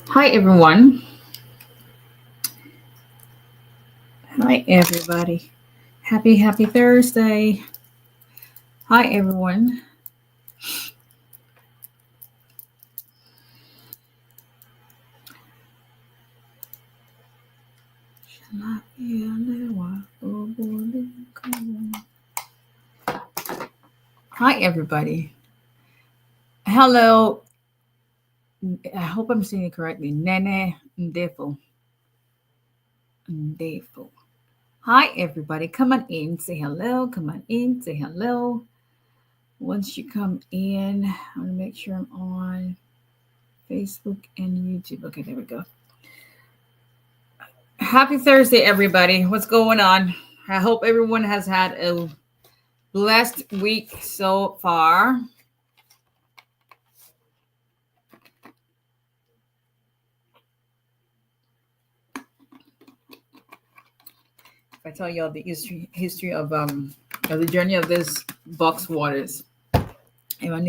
Hi, everyone. Hi, everybody. Happy Thursday. Hi, everyone. Hi, everybody. Hello. I hope I'm saying it correctly. Nene Ndefo. Ndefo. Hi, everybody. Come on in. Say hello. Come on in. Say hello. Once you come in, I want to make sure I'm on Facebook and YouTube. Okay, there we go. Happy Thursday, everybody. What's going on? I hope everyone has had a blessed week so far. If I tell y'all the history of the journey of this box waters. Hello,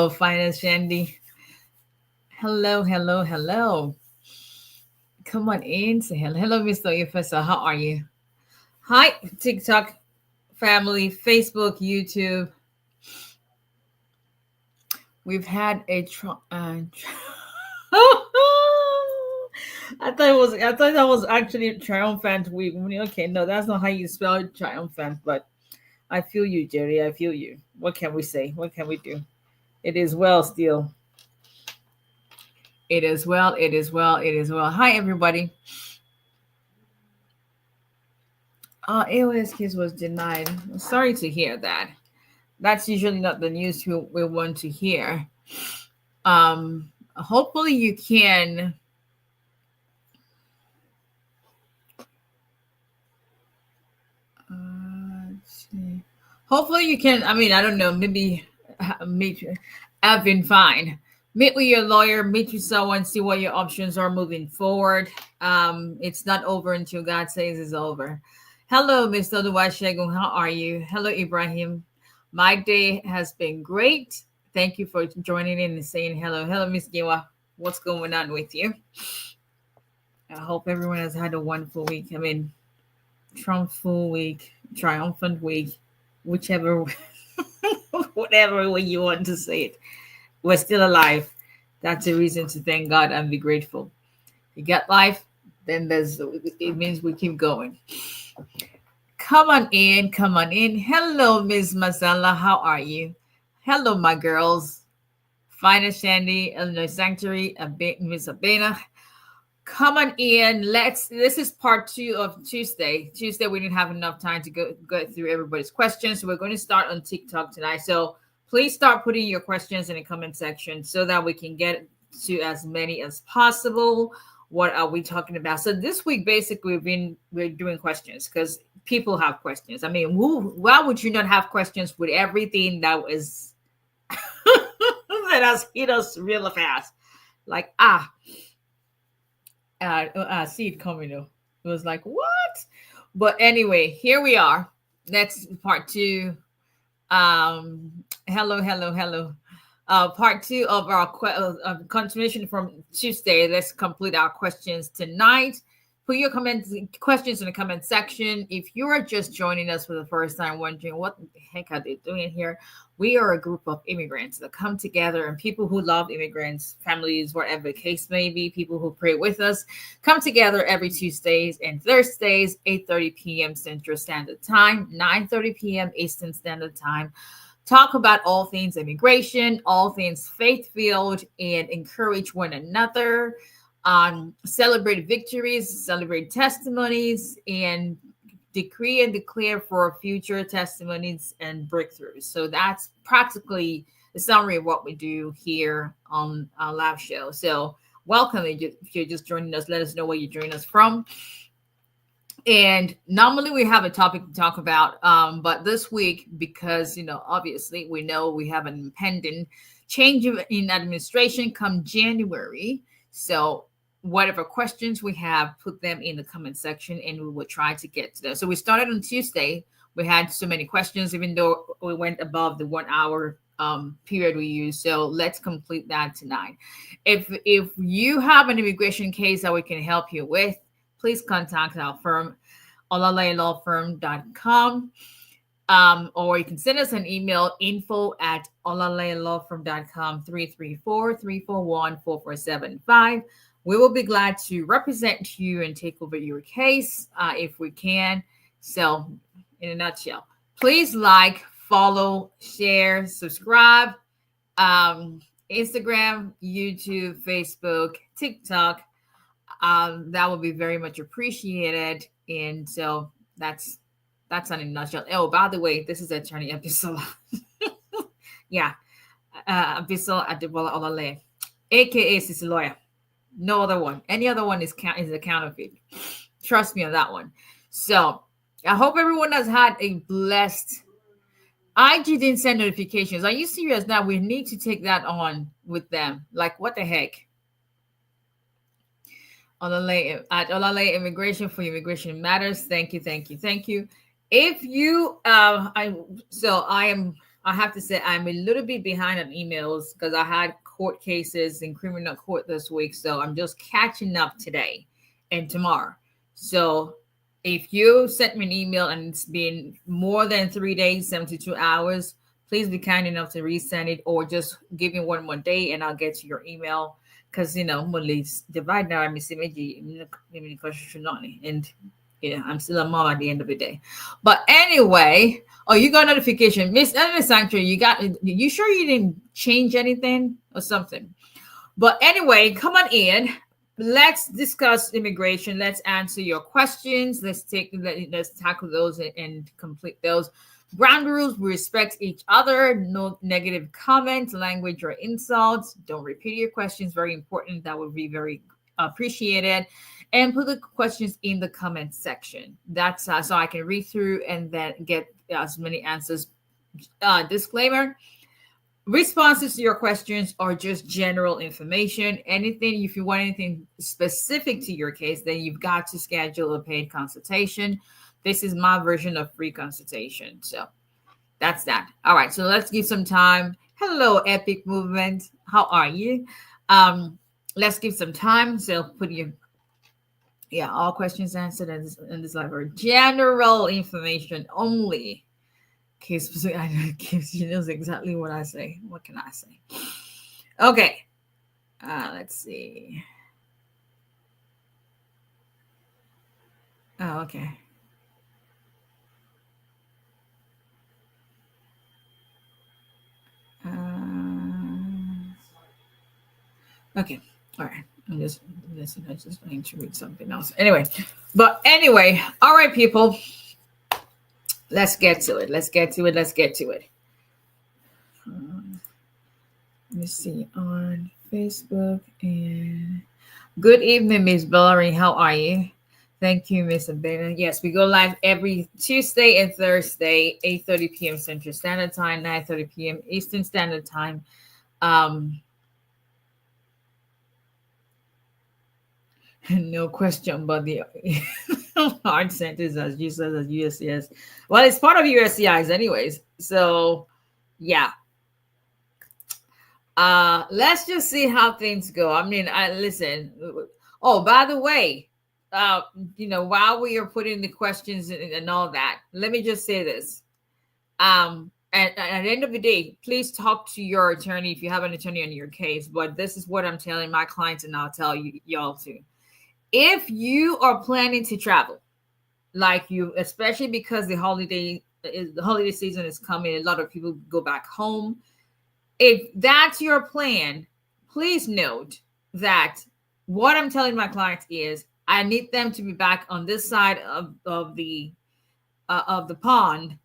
finest Shandy. Hello. Come on in. Say hello. Hello, Mr. Professor. How are you? Hi, TikTok family, Facebook, YouTube. We've had a I thought that was actually triumphant week. Okay, no, that's not how you spell triumphant, but I feel you, Jerry. I feel you. What can we say? What can we do? It is well still. It is well. Hi, everybody. AOS Kids was denied. Sorry to hear that. That's usually not the news we want to hear. Hopefully you can hopefully you can, I don't know, maybe I've been fine. Meet with your lawyer, meet with someone, see what your options are moving forward. It's not over until God says it's over. Hello, Mr. 𝒊𝒎𝒎𝒊𝒈𝒓𝒂𝒏𝒕. How are you? Hello, Ibrahim. My day has been great. Thank you for joining in and saying hello. Hello, Miss Giwa. What's going on with you? I hope everyone has had a wonderful week. Triumphant week, whichever, whatever way you want to say it. We're still alive. That's a reason to thank God and be grateful. You got life, then it means we keep going. Come on in. Hello, Miss Masala. How are you? Hello, my girls. Finest Shandy, Illinois Sanctuary, Miss Abena. Come on in. This is part 2 of Tuesday. We didn't have enough time to go through everybody's questions. So we're going to start on TikTok tonight. So please start putting your questions in the comment section so that we can get to as many as possible. What are we talking about? So this week, basically, we're doing questions because people have questions. Why would you not have questions with everything that was that has hit us real fast? Like, see it coming though. It was like, what? But anyway, here we are. That's part 2. Hello. Part 2 of our continuation from Tuesday. Let's complete our questions tonight. Put your questions in the comment section. If you are just joining us for the first time, wondering what the heck are they doing here, we are a group of immigrants that come together, and people who love immigrants, families, whatever the case may be, people who pray with us, come together every Tuesdays and Thursdays, 8:30 p.m. Central Standard Time, 9:30 p.m. Eastern Standard Time. Talk about all things immigration, all things faith-filled, and encourage one another. Celebrate victories, celebrate testimonies, and decree and declare for future testimonies and breakthroughs. So that's practically the summary of what we do here on our live show. So welcome. If you're just joining us, let us know where you're joining us from. And normally we have a topic to talk about, but this week, because, obviously we know we have an impending change in administration come January. So whatever questions we have, put them in the comment section and we will try to get to them. So we started on Tuesday. We had so many questions, even though we went above the 1 hour period we use. So let's complete that tonight. If you have an immigration case that we can help you with, please contact our firm, olalayalawfirm.com. Or you can send us an email, info@olalayalawfirm.com, 334-341-4475. We will be glad to represent you and take over your case if we can. So, in a nutshell, please like, follow, share, subscribe. Instagram, YouTube, Facebook, TikTok. That would be very much appreciated. And so that's in a nutshell. Oh, by the way, this is Attorney Episol. Yeah. Episol Adebola, aka Sissy Lawyer. No other one. Any other one is a counterfeit. Trust me on that one. So I hope everyone has had a blessed. IG didn't send notifications. Are you serious? Now we need to take that on with them. Like, what the heck? Olale Immigration for Immigration Matters. Thank you. If you I have to say I'm a little bit behind on emails because I had court cases in criminal court this week. So I'm just catching up today and tomorrow. So if you sent me an email and it's been more than 3 days, 72 hours, please be kind enough to resend it or just give me one more day and I'll get to your email. Because, divide now, and yeah, I'm still a mom at the end of the day. But anyway, you got notification. Miss Sanctuary, you sure you didn't change anything or something? But anyway, come on in. Let's discuss immigration. Let's answer your questions. Let's tackle those and complete those. Ground rules: we respect each other. No negative comments, language, or insults. Don't repeat your questions. Very important. That would be very appreciated. And put the questions in the comment section. That's so I can read through and then get as many answers. Disclaimer: responses to your questions are just general information. If you want anything specific to your case, then you've got to schedule a paid consultation. This is my version of free consultation. So that's that. All right. So let's give some time. Hello, Epic Movement. How are you? Let's give some time. So put all questions answered in this library. General information only. Okay, she knows exactly what I say. What can I say? Okay. Let's see. Oh, okay. Okay. All right. I'm just going to read something else. Anyway. All right, people. Let's get to it. Let me see on Facebook. And good evening, Miss Valerie. How are you? Thank you, Miss Abena. Yes, we go live every Tuesday and Thursday, 8:30 p.m. Central Standard Time, 9:30 p.m. Eastern Standard Time. No question about the art centers as you said as USCIS. Well, it's part of USCIS anyways. So yeah. Let's just see how things go. I mean, listen. Oh, by the way, while we are putting the questions and all that, let me just say this. And at the end of the day, please talk to your attorney if you have an attorney on your case. But this is what I'm telling my clients, and I'll tell y'all too. If you are planning to travel, especially because the holiday season is coming, a lot of people go back home. If that's your plan, please note that what I'm telling my clients is I need them to be back on this side of the pond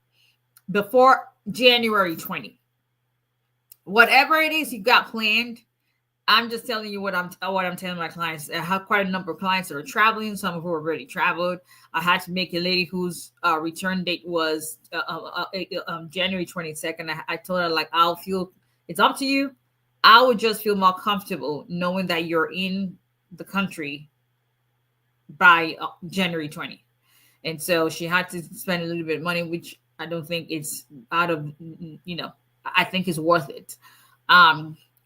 before January 20. Whatever it is you got planned, I'm just telling you what I'm telling my clients. I have quite a number of clients that are traveling, some who have already traveled. I had to make a lady whose return date was January 22nd. I told her, it's up to you. I would just feel more comfortable knowing that you're in the country by January 20. And so she had to spend a little bit of money, which I don't think it's out of, I think is worth it.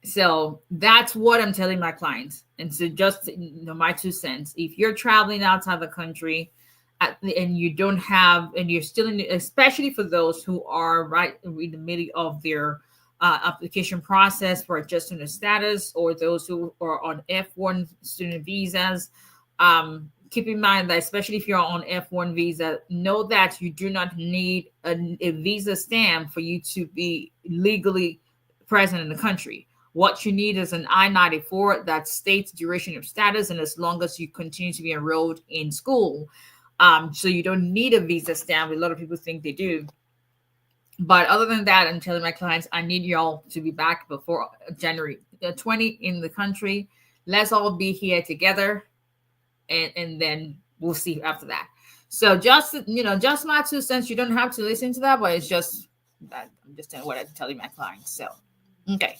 So that's what I'm telling my clients. And so just, my 2 cents, if you're traveling outside the country and you don't have, and you're still in, especially for those who are right in the middle of their application process for adjustment of status, or those who are on F1 student visas, keep in mind that especially if you're on F1 visa, know that you do not need a visa stamp for you to be legally present in the country. What you need is an I-94 that states duration of status, and as long as you continue to be enrolled in school. So you don't need a visa stamp. A lot of people think they do. But other than that, I'm telling my clients, I need y'all to be back before January 20 in the country. Let's all be here together, and then we'll see after that. So just my 2 cents. You don't have to listen to that, but it's just that I'm just telling what I'm telling my clients. So, okay.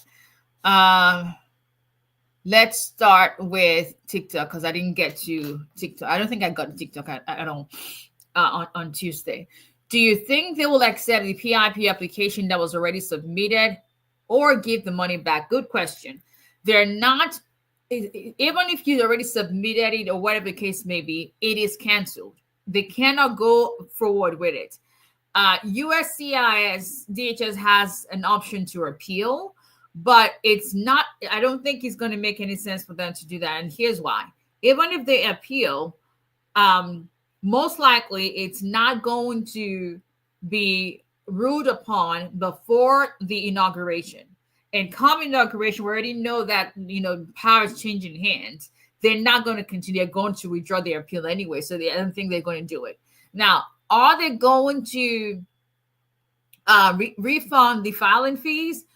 Let's start with TikTok, because I didn't get to TikTok. I don't think I got to TikTok at all on Tuesday. Do you think they will accept the PIP application that was already submitted, or give the money back? Good question. They're not, even if you already submitted it or whatever the case may be, it is canceled. They cannot go forward with it. USCIS DHS has an option to appeal, but it's not, I don't think it's going to make any sense for them to do that. And here's why. Even if they appeal, most likely it's not going to be ruled upon before the inauguration. And come inauguration, we already know that, power is changing hands. They're not going to continue. They're going to withdraw their appeal anyway. So I don't think they're going to do it. Now, are they going to refund the filing fees?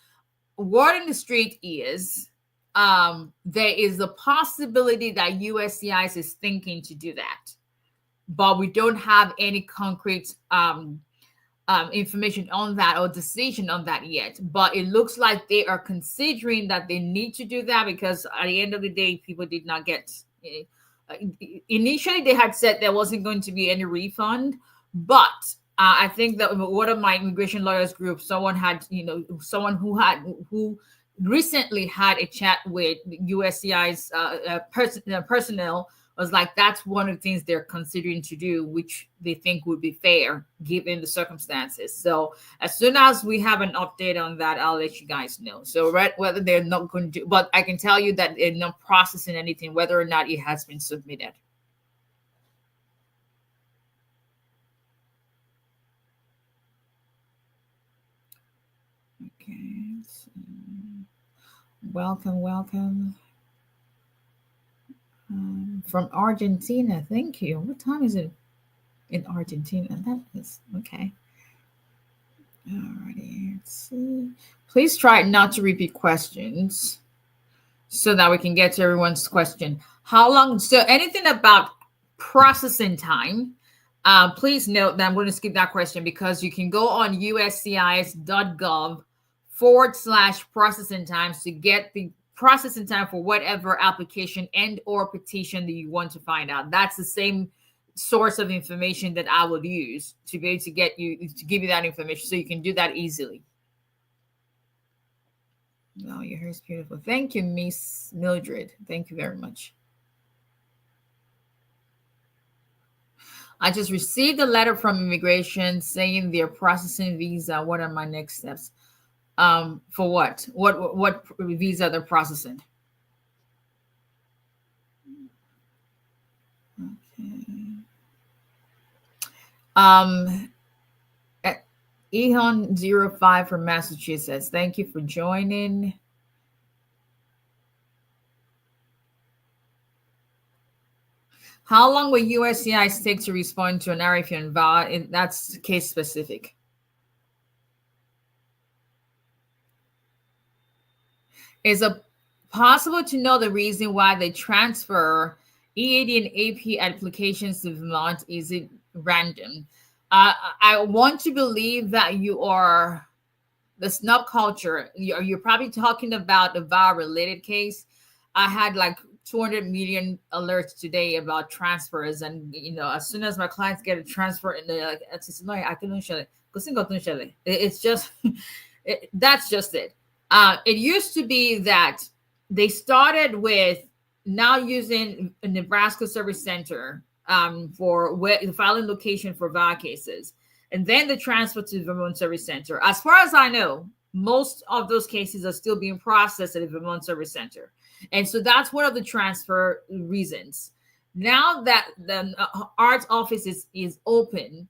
Word in the street is there is a possibility that USCIS is thinking to do that, but we don't have any concrete information on that or decision on that yet. But it looks like they are considering that they need to do that, because at the end of the day, people did not get. Initially, they had said there wasn't going to be any refund, but I think that one of my immigration lawyers group, someone who recently had a chat with USCI's personnel, was like, that's one of the things they're considering to do, which they think would be fair given the circumstances. So as soon as we have an update on that, I'll let you guys know. So whether they're not going to do, but I can tell you that they're not processing anything, whether or not it has been submitted. Okay. So, welcome. From Argentina. Thank you. What time is it in Argentina? That is okay. Alrighty. Let's see. Please try not to repeat questions so that we can get to everyone's question. How long? So anything about processing time, please note that I'm going to skip that question, because you can go on uscis.gov/processing times to get the processing time for whatever application and or petition that you want to find out. That's the same source of information that I would use to be able to give you that information, so you can do that easily. Oh, your hair is beautiful. Thank you, Miss Mildred. Thank you very much. I just received a letter from immigration saying they're processing visa. What are my next steps? For what? What visa they're processing? Okay. 𝐸𝐴N05 from Massachusetts. Thank you for joining. How long will USCIS take to respond to an RFU invalid? That's case specific. Is it possible to know the reason why they transfer EAD and AP applications to Vermont? Is it random? I want to believe that you are the snub culture. You're probably talking about the VAR-related case. I had like 200 million alerts today about transfers, and as soon as my clients get a transfer, and they're like, it's just That's just it. It used to be that they started with now using a Nebraska Service Center for the filing location for VA cases. And then the transfer to the Vermont Service Center. As far as I know, most of those cases are still being processed at the Vermont Service Center. And so that's one of the transfer reasons. Now that the ART's office is open,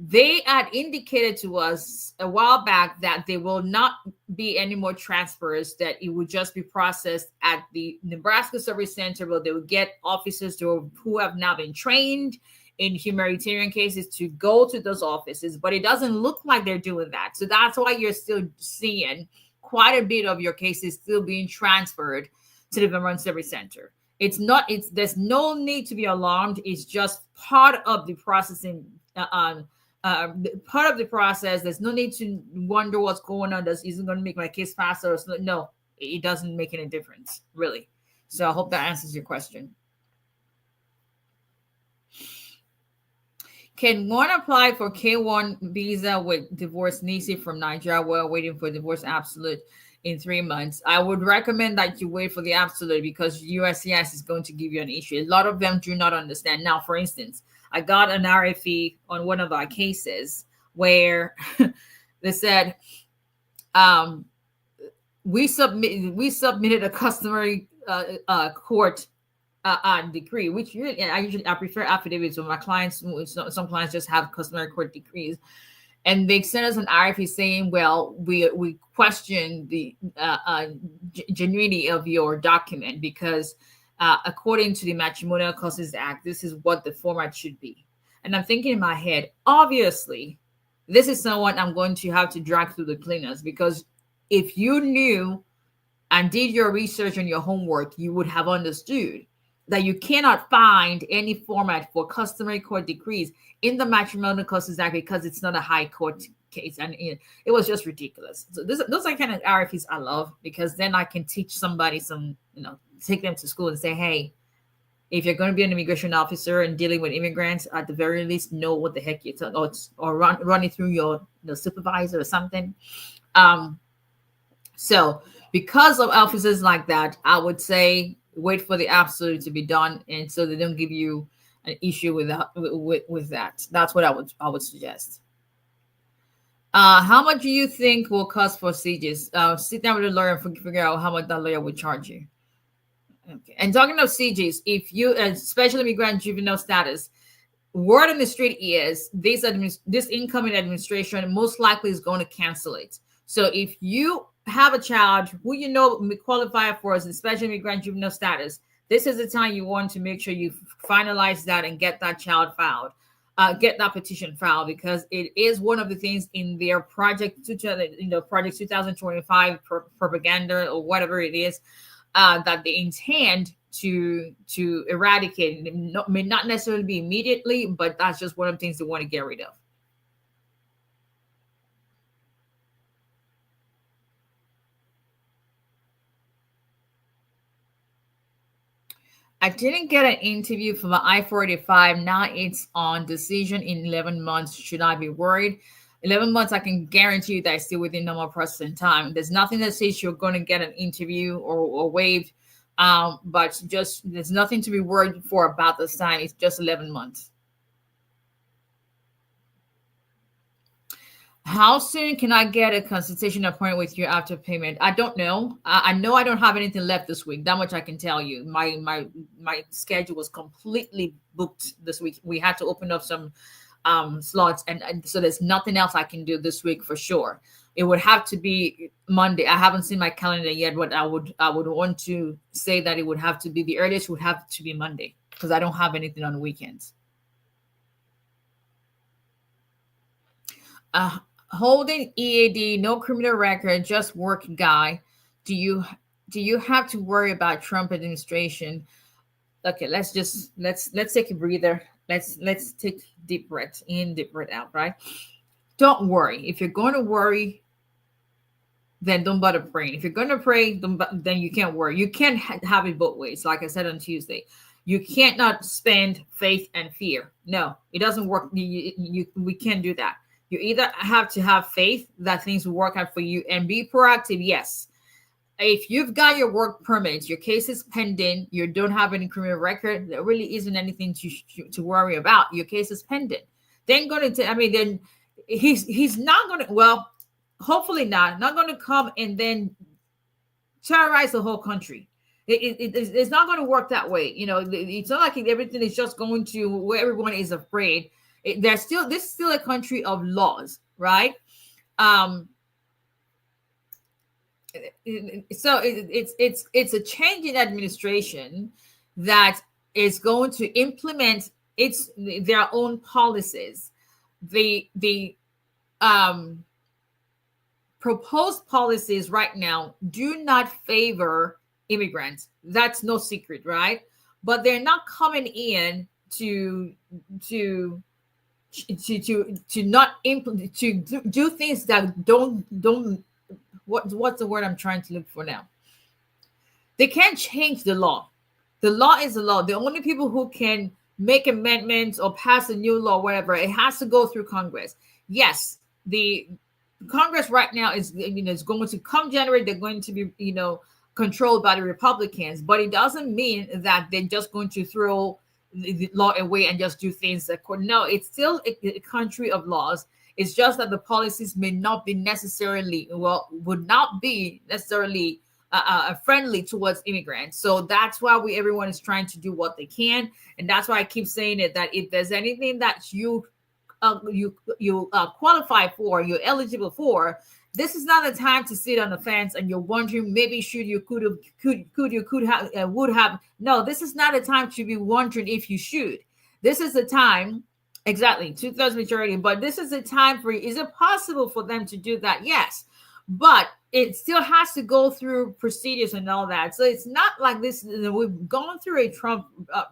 they had indicated to us a while back that there will not be any more transfers, that it would just be processed at the Nebraska Service Center, where they would get officers who have now been trained in humanitarian cases to go to those offices. But it doesn't look like they're doing that. So that's why you're still seeing quite a bit of your cases still being transferred to the Vermont Service Center. There's no need to be alarmed. It's just part of the processing, part of the process. There's no need to wonder what's going on. Is it going to make my case faster or something? No, it doesn't make any difference, really. So I hope that answers your question. Can one apply for K1 visa with divorce NISI from Nigeria while waiting for divorce absolute in 3 months? I would recommend that you wait for the absolute, because USCIS is going to give you an issue. A lot of them do not understand. Now, for instance, I got an RFE on one of our cases where they said we submitted a customary court decree, which I prefer affidavits with my clients. Some clients just have customary court decrees, and they sent us an RFE saying, well, we question the genuinity of your document, because according to the Matrimonial Causes Act, this is what the format should be. And I'm thinking in my head, obviously, this is someone I'm going to have to drag through the cleaners, because if you knew and did your research and your homework, you would have understood that you cannot find any format for customary court decrees in the Matrimonial Causes Act, because it's not a high court case. And it was just ridiculous. So those are kind of RFEs I love, because then I can teach somebody take them to school and say, hey, if you're going to be an immigration officer and dealing with immigrants, at the very least, know what the heck you're talking, or run it through your supervisor or something. So because of officers like that, I would say wait for the absolute to be done, and so they don't give you an issue with that. That's what I would suggest. How much do you think will cost for CJs? Sit down with a lawyer and figure out how much that lawyer would charge you. Okay. And talking of CJs, if you, special immigrant juvenile status, word on the street is this incoming administration most likely is going to cancel it. So if you have a child who may qualify for a special immigrant juvenile status, this is the time you want to make sure you finalize that and get that child filed, get that petition filed, because it is one of the things in their project 2025 propaganda or whatever it is that they intend to eradicate. It may not necessarily be immediately, but that's just one of the things they want to get rid of. I didn't get an interview for my I-485. Now it's on decision in 11 months. Should I be worried? 11 months, I can guarantee you that it's still within normal processing time. There's nothing that says you're going to get an interview or waived, but just there's nothing to be worried for about this time. It's just 11 months. How soon can I get a consultation appointment with you after payment? I don't know. I know I don't have anything left this week. That much I can tell you. My schedule was completely booked this week. We had to open up some slots, and so there's nothing else I can do this week for sure. It would have to be Monday. I haven't seen my calendar yet, but I would want to say that it would have to be the earliest would have to be Monday, because I don't have anything on the weekends. Holding EAD, no criminal record, just work guy. Do you have to worry about Trump administration? Okay, let's take a breather. Let's take deep breath in, deep breath out, right? Don't worry. If you're going to worry, then don't bother praying. If you're going to pray, then you can't worry. You can't have it both ways. Like I said on Tuesday, you can't not spend faith and fear. No, it doesn't work. We can't do that. You either have to have faith that things will work out for you and be proactive. Yes. If you've got your work permit, your case is pending, you don't have any criminal record, there really isn't anything to worry about. Your case is pending. Then going to, then he's not going to, well, hopefully not going to come and then terrorize the whole country. It's not going to work that way. It's not like everything is just going to where everyone is afraid. This is still a country of laws, right? So it's a change in administration that is going to implement their own policies. The proposed policies right now do not favor immigrants. That's no secret, right? But they're not coming in to not implement, to do things that don't what's the word I'm trying to look for now? They can't change the law. The law is the law. The only people who can make amendments or pass a new law, whatever, it has to go through Congress. Yes, the Congress right now is going to come January. They're going to be controlled by the Republicans, but it doesn't mean that they're just going to throw the law away and just do things that no. It's still a country of laws. It's just that the policies may not be would not be necessarily friendly towards immigrants. So that's why everyone is trying to do what they can, and that's why I keep saying it, that if there's anything that you qualify for, you're eligible for, this is not the time to sit on the fence and you're wondering maybe would have. No, this is not a time to be wondering if you should. This is the time. Exactly, 2/3 majority. But this is a time for, is it possible for them to do that? Yes. But it still has to go through procedures and all that. So it's not like this. We've gone through a Trump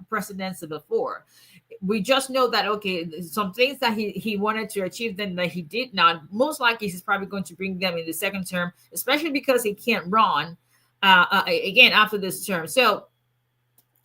presidency before. We just know that, okay, some things that he wanted to achieve, then that he did not. Most likely he's probably going to bring them in the second term, especially because he can't run again after this term. So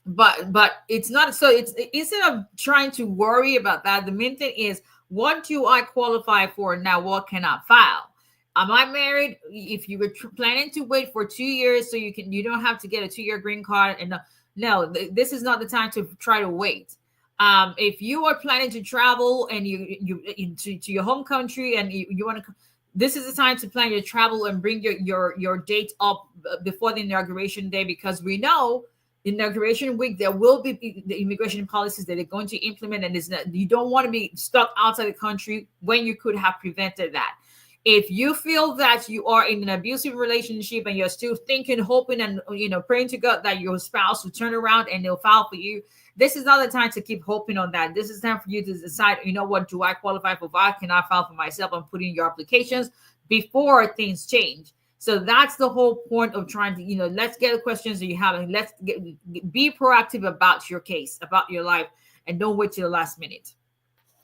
but it's not, so it's, instead of trying to worry about that, the main thing is, what do I qualify for now? What can I file? Am I married? If you were planning to wait for 2 years so you don't have to get a 2-year green card, and no, this is not the time to try to wait. If you are planning to travel and you to your home country and you want to, this is the time to plan your travel and bring your date up before the inauguration day, because we know inauguration week there will be the immigration policies that they're going to implement, and you don't want to be stuck outside the country when you could have prevented that. If you feel that you are in an abusive relationship and you're still thinking, hoping, and praying to God that your spouse will turn around and they'll file for you, this is not the time to keep hoping on that. This is time for you to decide, what do I qualify for? Why can I file for myself? And put in your applications before things change. So that's the whole point of trying to, let's get the questions that you have, and let's be proactive about your case, about your life, and don't wait till the last minute.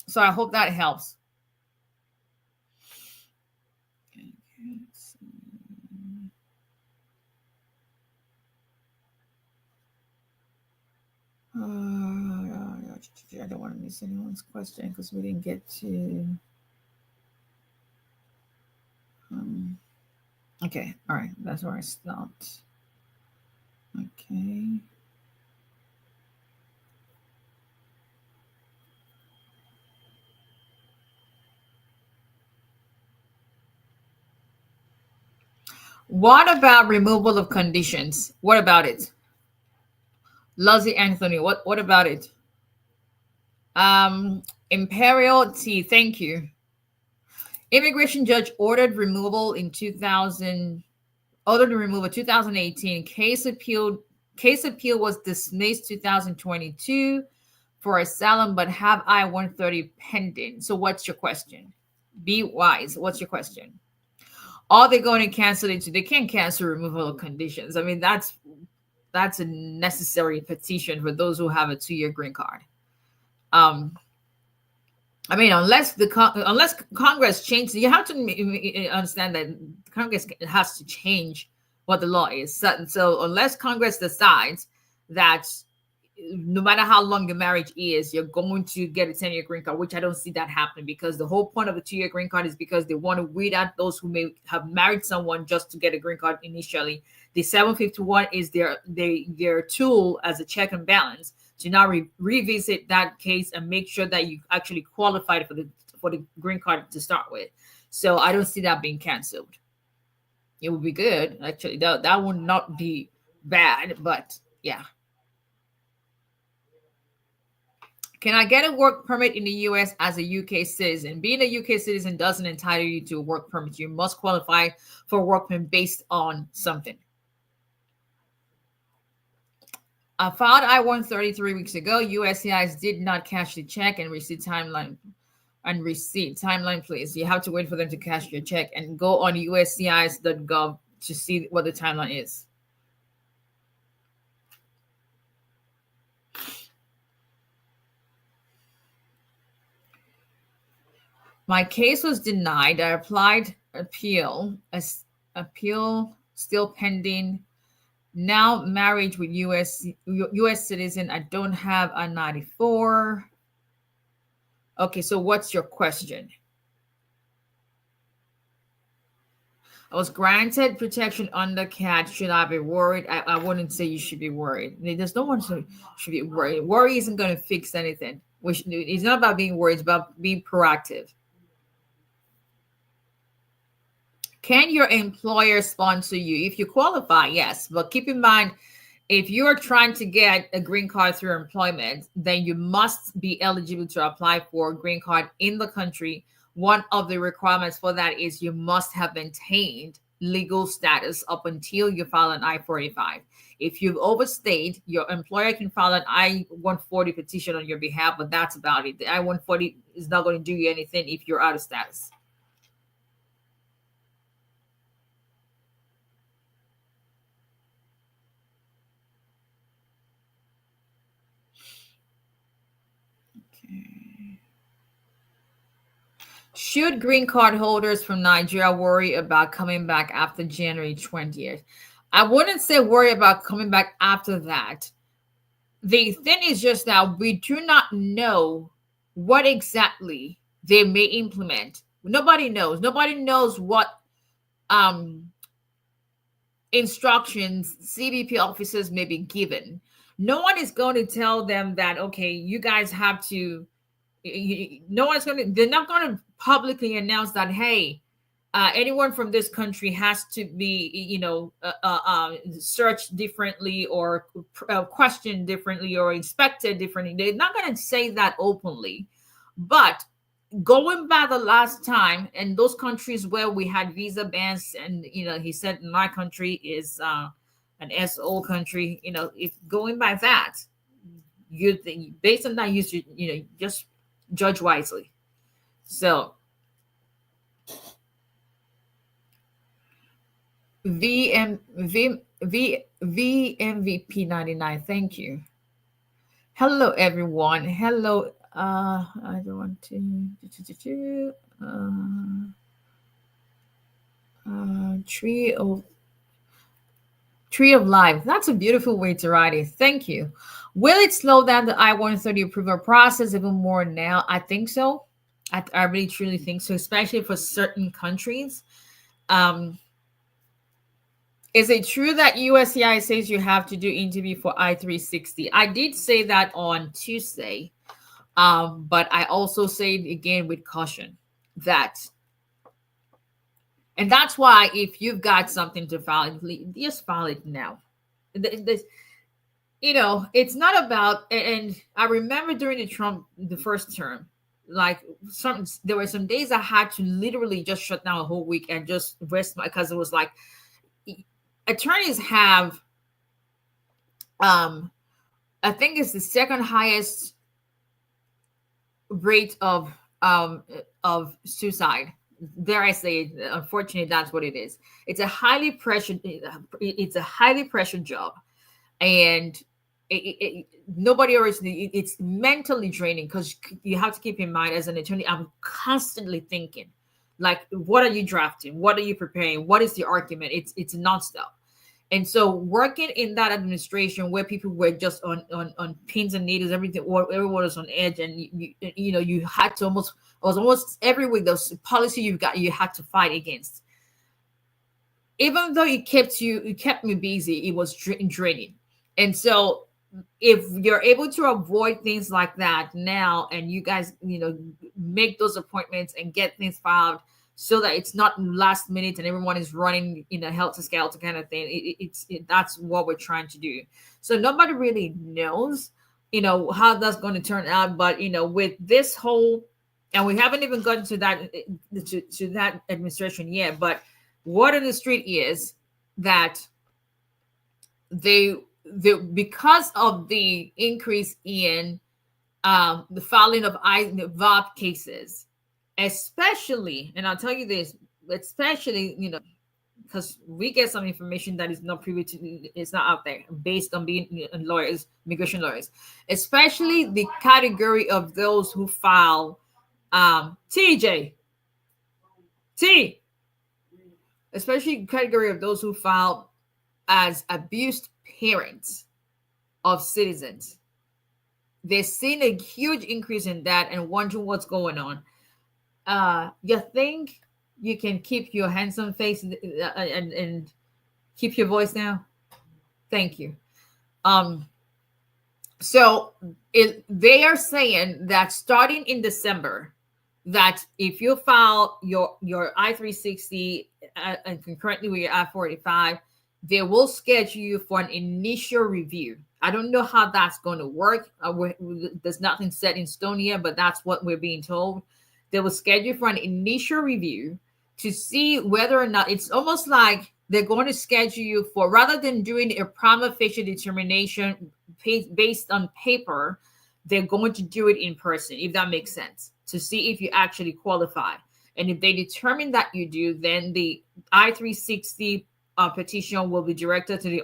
So I hope that helps. I don't want to miss anyone's question because we didn't get to. Okay, all right, that's where I stopped. Okay. What about removal of conditions? What about it? Lozzie Anthony, what about it? Imperial T, thank you. Immigration judge ordered removal in 2018. Case appeal was dismissed 2022 for asylum, but have I-130 pending. So what's your question? Be wise. What's your question? Are they going to cancel it? They can't cancel removal of conditions. I mean, that's a necessary petition for those who have a 2-year green card. I mean, unless Congress changes, you have to understand that Congress has to change what the law is. So unless Congress decides that no matter how long your marriage is, you're going to get a 10-year green card, which I don't see that happening, because the whole point of a 2-year green card is because they want to weed out those who may have married someone just to get a green card initially. The 751 is their tool as a check and balance to now revisit that case and make sure that you actually qualified for the green card to start with. So I don't see that being canceled. It would be good, actually. That would not be bad, but yeah. Can I get a work permit in the U.S. as a UK citizen? Being a UK citizen doesn't entitle you to a work permit. You must qualify for a work permit based on something. I filed I-130 3 weeks ago. USCIS did not cash the check and receipt timeline. Timeline, please. You have to wait for them to cash your check and go on uscis.gov to see what the timeline is. My case was denied. I applied appeal still pending. Now marriage with US citizen. I don't have a 94. Okay, so what's your question? I was granted protection under CAT. Should I be worried? I wouldn't say you should be worried. There's no one should be worried. Worry isn't going to fix anything. It's not about being worried. It's about being proactive. Can your employer sponsor you? If you qualify, yes. But keep in mind, if you're trying to get a green card through employment, then you must be eligible to apply for a green card in the country. One of the requirements for that is you must have maintained legal status up until you file an I-485. If you've overstayed, your employer can file an I-140 petition on your behalf, but that's about it. The I-140 is not going to do you anything if you're out of status. Should green card holders from Nigeria worry about coming back after January 20th? I wouldn't say worry about coming back after that. The thing is just that we do not know what exactly they may implement. Nobody knows. Nobody knows what instructions CBP officers may be given. No one is going to tell them that, okay, you guys have to. No one's going to. They're not going to publicly announce that, hey, anyone from this country has to be, searched differently or questioned differently or inspected differently. They're not going to say that openly. But going back the last time, and those countries where we had visa bans, and he said my country is an SO country. If going by that, you think based on that, you should just judge wisely. So VMVP 99, thank you. Hello everyone. Hello. I don't want to Tree of Life. That's a beautiful way to write it. Thank you. Will it slow down the I-130 approval process even more now? I think so. I really truly think so, especially for certain countries. Is it true that USCIS says you have to do interview for I-360? I did say that on Tuesday, but I also say it again with caution that, and that's why if you've got something to file, just file it now. It's not about, and I remember during the first term, there were some days I had to literally just shut down a whole week and just rest because it was like attorneys have, I think it's the second highest rate of suicide. Dare I say it? Unfortunately, that's what it is. It's a highly pressured job, and nobody always. It's mentally draining because you have to keep in mind, as an attorney, I'm constantly thinking, like, what are you drafting? What are you preparing? What is the argument? It's nonstop. And so working in that administration where people were just on pins and needles, everything, everyone was on edge, and you had to almost, it was almost every week those policy you had to fight against. Even though it kept me busy, it was draining. And so if you're able to avoid things like that now, and you guys make those appointments and get things filed so that it's not last minute and everyone is running helter skelter kind of thing, that's what we're trying to do. So nobody really knows how that's going to turn out, but with this whole, and we haven't even gotten to that to that administration yet, but word on the street is that they because of the increase in the filing of VOP cases, especially, and I'll tell you this, especially because we get some information that is not privy to, it's not out there, based on being lawyers, immigration lawyers, especially the category of those who file TJ T, especially category of those who file as abused parents of citizens. They're seeing a huge increase in that and wondering what's going on. You think you can keep your handsome face and keep your voice now? Thank you. So they are saying that starting in December, that if you file your I-360 and concurrently with your I-485, they will schedule you for an initial review. I don't know how that's going to work. There's nothing set in stone yet, but that's what we're being told. They will schedule for an initial review to see whether or not, it's almost like they're going to schedule you for, rather than doing a prima facie determination based on paper, they're going to do it in person, if that makes sense, to see if you actually qualify. And if they determine that you do, then the I-360 petition will be directed to the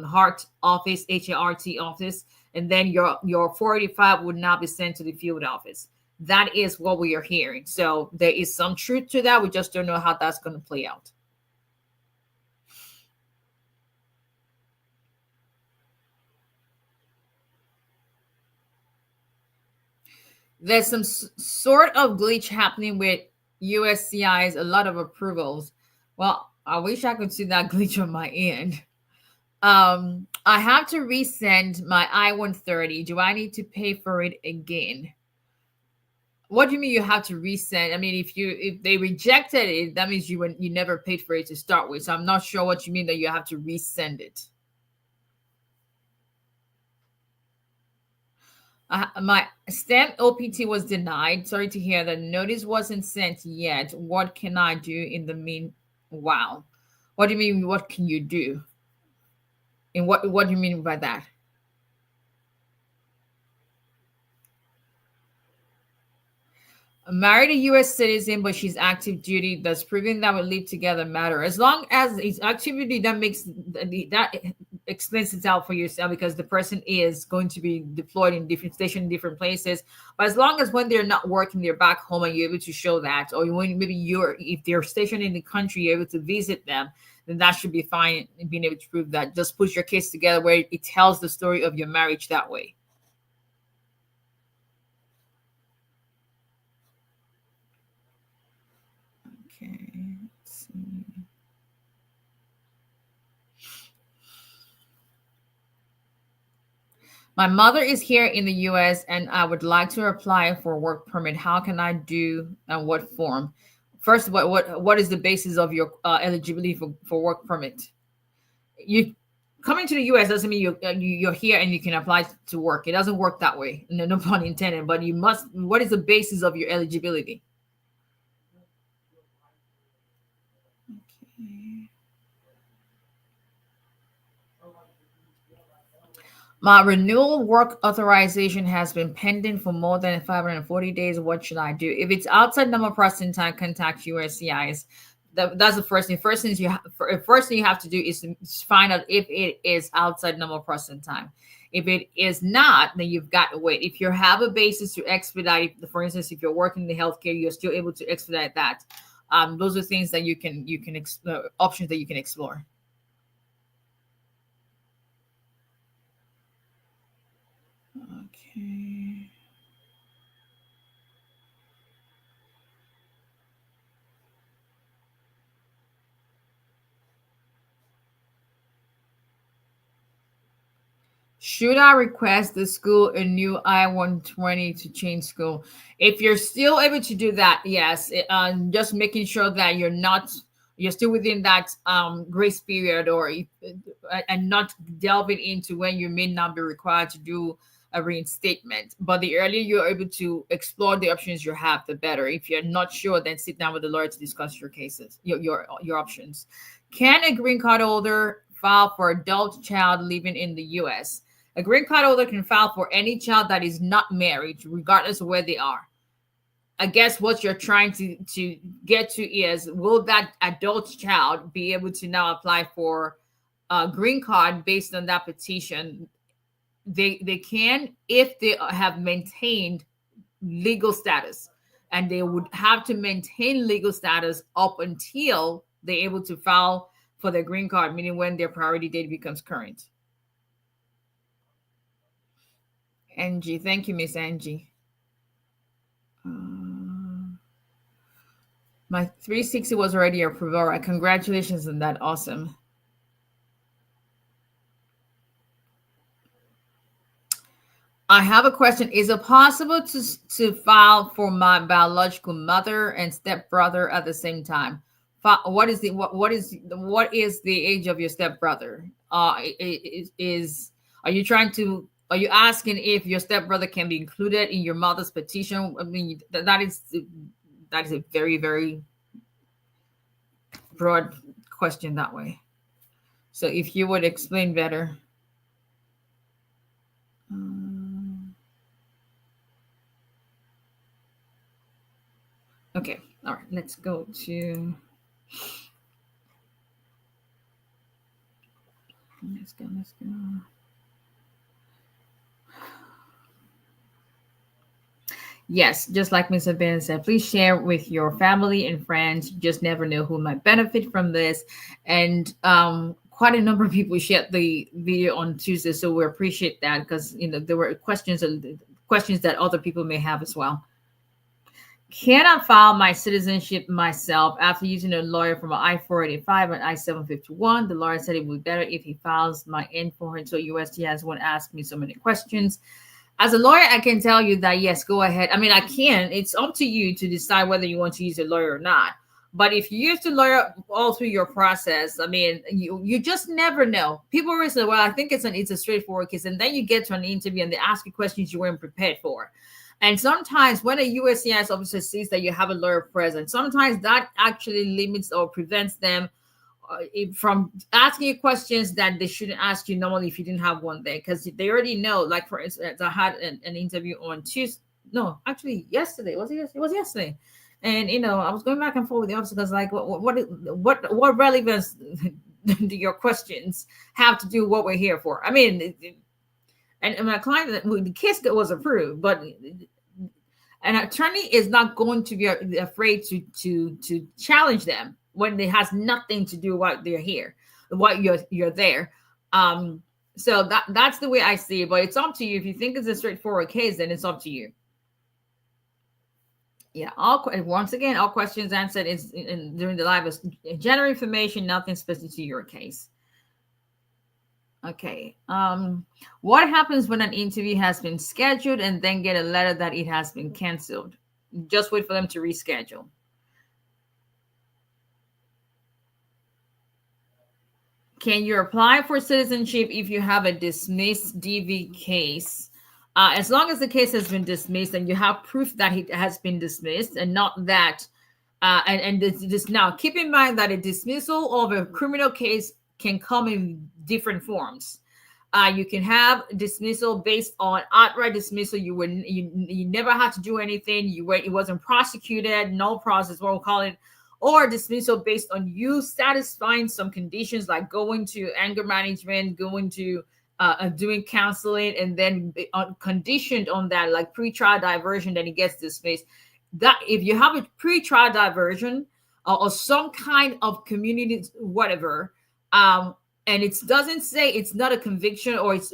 HART office, HART office, and then your 485 would now be sent to the field office. That is what we are hearing. So there is some truth to that. We just don't know how that's going to play out. There's some sort of glitch happening with USCIS, a lot of approvals. Well, I wish I could see that glitch on my end. I have to resend my I-130. Do I need to pay for it again? What do you mean you have to resend? I mean, if they rejected it, that means you never paid for it to start with. So I'm not sure what you mean that you have to resend it. My stamp OPT was denied. Sorry to hear that. Notice wasn't sent yet. What can I do in the meanwhile? What do you mean? What can you do? And what do you mean by that? Married a U.S. citizen, but she's active duty. Does proving that we live together matter? As long as it's activity that makes that explains it out for yourself, because the person is going to be deployed in different stations, in different places. But as long as when they're not working, they're back home and you're able to show that, or when maybe if they're stationed in the country, you're able to visit them, then that should be fine in being able to prove that. Just put your case together where it tells the story of your marriage that way. Okay, let's see. My mother is here in the U.S. and I would like to apply for a work permit. How can I do and what form? First, what is the basis of your eligibility for work permit? You coming to the U.S. doesn't mean you're here and you can apply to work. It doesn't work that way. No pun intended. But you must. What is the basis of your eligibility? Okay. My renewal work authorization has been pending for more than 540 days. What should I do? If it's outside normal processing time, contact USCIS. That's the first thing. First thing you have to do is to find out if it is outside normal processing time. If it is not, then you've got to wait. If you have a basis to expedite, for instance, if you're working in the healthcare, you're still able to expedite that. Those are things that you can options that you can explore. Okay. Should I request the school a new I-120 to change school? If you're still able to do that, yes. Just making sure that you're still within that grace period, and not delving into when you may not be required to do a reinstatement. But the earlier you're able to explore the options you have, the better. If you're not sure, then sit down with the lawyer to discuss your cases, your options. Can a green card holder file for adult child living in the U.S.? A green card holder can file for any child that is not married, regardless of where they are. I guess what you're trying to get to is, will that adult child be able to now apply for a green card based on that petition? They can, if they have maintained legal status, and they would have to maintain legal status up until they're able to file for their green card, meaning when their priority date becomes current. Angie, thank you, Miss Angie. My 360 was already approved. All right, congratulations on that. Awesome. I have a question. Is it possible to file for my biological mother and stepbrother at the same time? What is the age of your stepbrother? Are you asking if your stepbrother can be included in your mother's petition? I mean, that is a very, very broad question that way. So if you would explain better. Okay, all right, let's go. Yes, just like Mr. Ben said, please share with your family and friends. You just never know who might benefit from this. And quite a number of people shared the video on Tuesday, so we appreciate that, because there were questions that other people may have as well. Can I file my citizenship myself after using a lawyer from an I-485 and I-751? The lawyer said it would be better if he files my N-400. So USCIS won't ask me so many questions. As a lawyer, I can tell you that, yes, go ahead. I mean, I can. It's up to you to decide whether you want to use a lawyer or not. But if you use the lawyer all through your process, I mean, you just never know. People will say, well, I think it's a straightforward case. And then you get to an interview and they ask you questions you weren't prepared for. And sometimes when a USCIS officer sees that you have a lawyer present, sometimes that actually limits or prevents them from asking you questions that they shouldn't ask you normally if you didn't have one there, because they already know. Like, for instance, I had an interview on Tuesday. No, actually yesterday. It was yesterday. And I was going back and forth with the officer because, like, what relevance do your questions have to do what we're here for? I mean, and my client, the case was approved, but an attorney is not going to be afraid to challenge them when it has nothing to do what they're here, what you're there. So that's the way I see it. But it's up to you. If you think it's a straightforward case, then it's up to you. Yeah. Once again, all questions answered during the live is general information, nothing specific to your case. Okay. What happens when an interview has been scheduled and then get a letter that it has been canceled? Just wait for them to reschedule. Can you apply for citizenship if you have a dismissed DV case? As long as the case has been dismissed and you have proof that it has been dismissed, and not that, this now, keep in mind that a dismissal of a criminal case can come in different forms. You can have dismissal based on outright dismissal. You never had to do anything. It wasn't prosecuted, no process, what we'll call it. Or dismissal based on you satisfying some conditions, like going to anger management, going to doing counseling, and then conditioned on that, like pre-trial diversion, then it gets dismissed. That if you have a pre-trial diversion or some kind of community, whatever, And it doesn't say it's not a conviction, or it's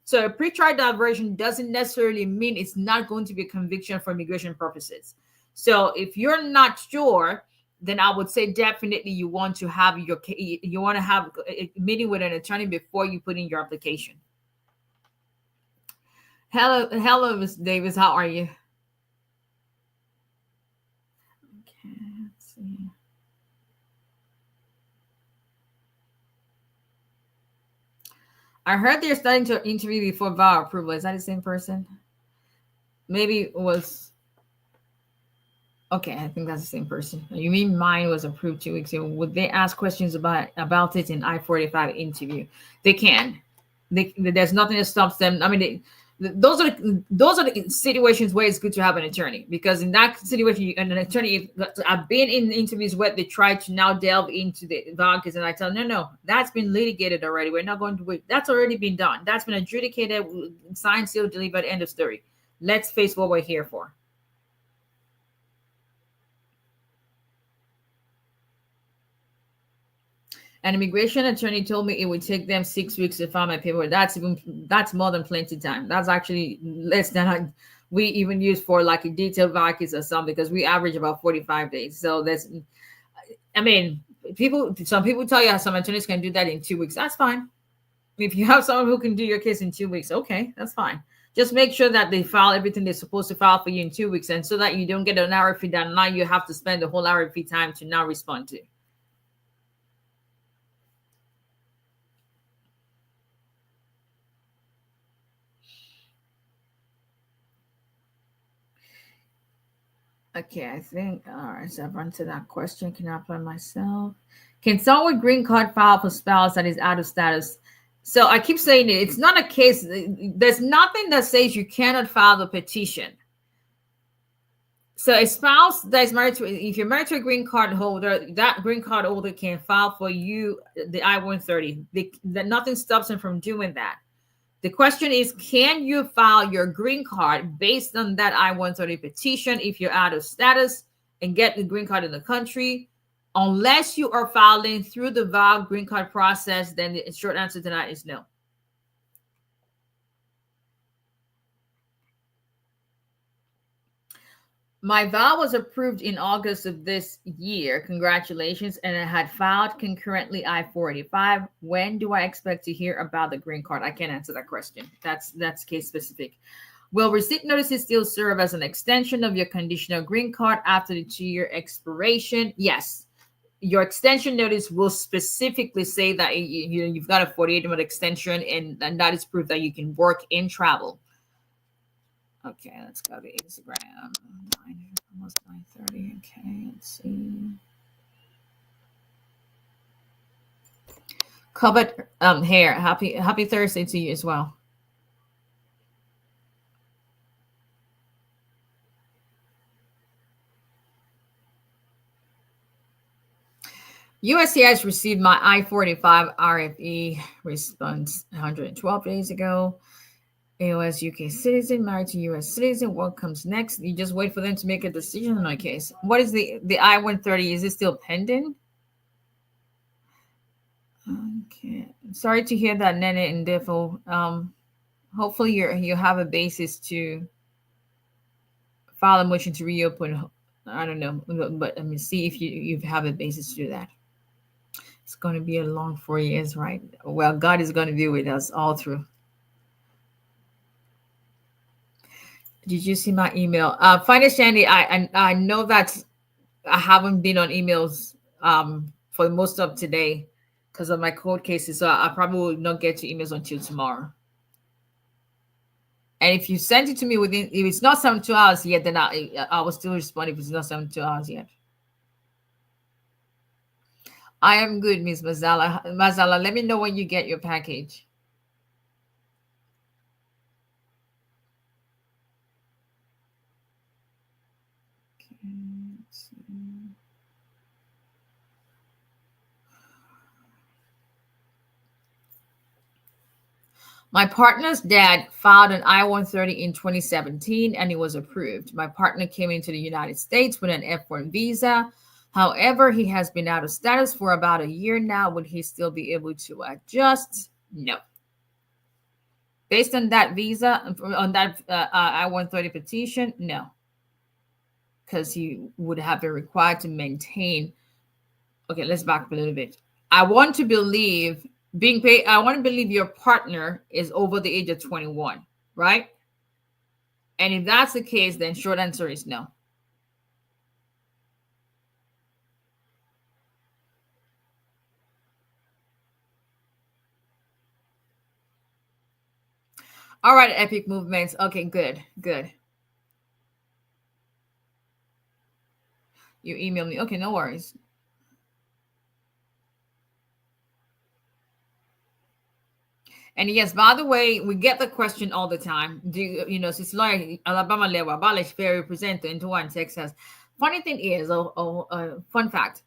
so a pretrial diversion doesn't necessarily mean it's not going to be a conviction for immigration purposes. So if you're not sure, then I would say definitely you want to have you want to have a meeting with an attorney before you put in your application. Hello, Miss Davis. How are you? Okay, let's see. I heard they're starting to interview before vow approval. Is that the same person? Maybe it was. Okay, I think that's the same person. You mean mine was approved 2 weeks ago? Would they ask questions about it in I-45 interview? They can. There's nothing that stops them. I mean, those are the situations where it's good to have an attorney, because in that situation, an attorney. I've been in interviews where they try to now delve into the vouchers, and I tell them, no, that's been litigated already. We're not going to wait. That's already been done. That's been adjudicated, signed, sealed, delivered. End of story. Let's face what we're here for. An immigration attorney told me it would take them 6 weeks to file my paperwork. That's more than plenty time. That's actually less than we even use for like a detailed vacancies or something, because we average about 45 days. So that's, I mean, some people tell you some attorneys can do that in 2 weeks. That's fine. If you have someone who can do your case in 2 weeks, okay, that's fine. Just make sure that they file everything they're supposed to file for you in 2 weeks, and so that you don't get an RFP that now you have to spend the whole RFP time to now respond to. Okay, I think, all right, so I've run to that question. Can I apply myself? Can someone with green card file for spouse that is out of status? So I keep saying it. It's not a case. There's nothing that says you cannot file the petition. So a spouse that is married to, if you're married to a green card holder, that green card holder can file for you the I-130. Nothing stops them from doing that. The question is, can you file your green card based on that I-130 petition if you're out of status and get the green card in the country? Unless you are filing through the VAW green card process, then the short answer to that is no. My VAW was approved in August of this year. Congratulations. And I had filed concurrently I-485. When do I expect to hear about the green card? I can't answer that question. That's case specific. Will receipt notices still serve as an extension of your conditional green card after the 2-year expiration? Yes. Your extension notice will specifically say that you've got a 48-month extension, and that is proof that you can work and travel. Okay, let's go to Instagram. Almost 9:30. Okay, let's see. Covered hair. Happy Thursday to you as well. USCIS received my I-45 RFE response 112 days ago. AOS UK citizen, married to US citizen. What comes next? You just wait for them to make a decision on my case. What is the I-130? Is it still pending? Okay. Sorry to hear that, Nene and Defo. Hopefully you have a basis to file a motion to reopen. I don't know, but let me see if you have a basis to do that. It's going to be a long 4 years, right? Well, God is going to be with us all through. Did you see my email? Finance Shandy, I know that I haven't been on emails for most of today because of my court cases, so I probably will not get to emails until tomorrow. And if you send it to me if it's not 72 hours yet, then I will still respond if it's not 72 hours yet. I am good, Miss Mazala. Mazala, let me know when you get your package. My partner's dad filed an I-130 in 2017 and it was approved. My partner came into the United States with an F1 visa. However, he has been out of status for about a year now. Would he still be able to adjust? No. Based on that visa, on that I-130 petition, no. Because he would have been required to maintain. Okay, let's back up a little bit. I want to believe your partner is over the age of 21, right? And if that's the case, then short answer is no. All right, epic movements. Okay, good. You email me. Okay, no worries. And yes, by the way, we get the question all the time. Do you know, since like Alabama lewa bale fair represent into one Texas. Funny thing is, fun fact.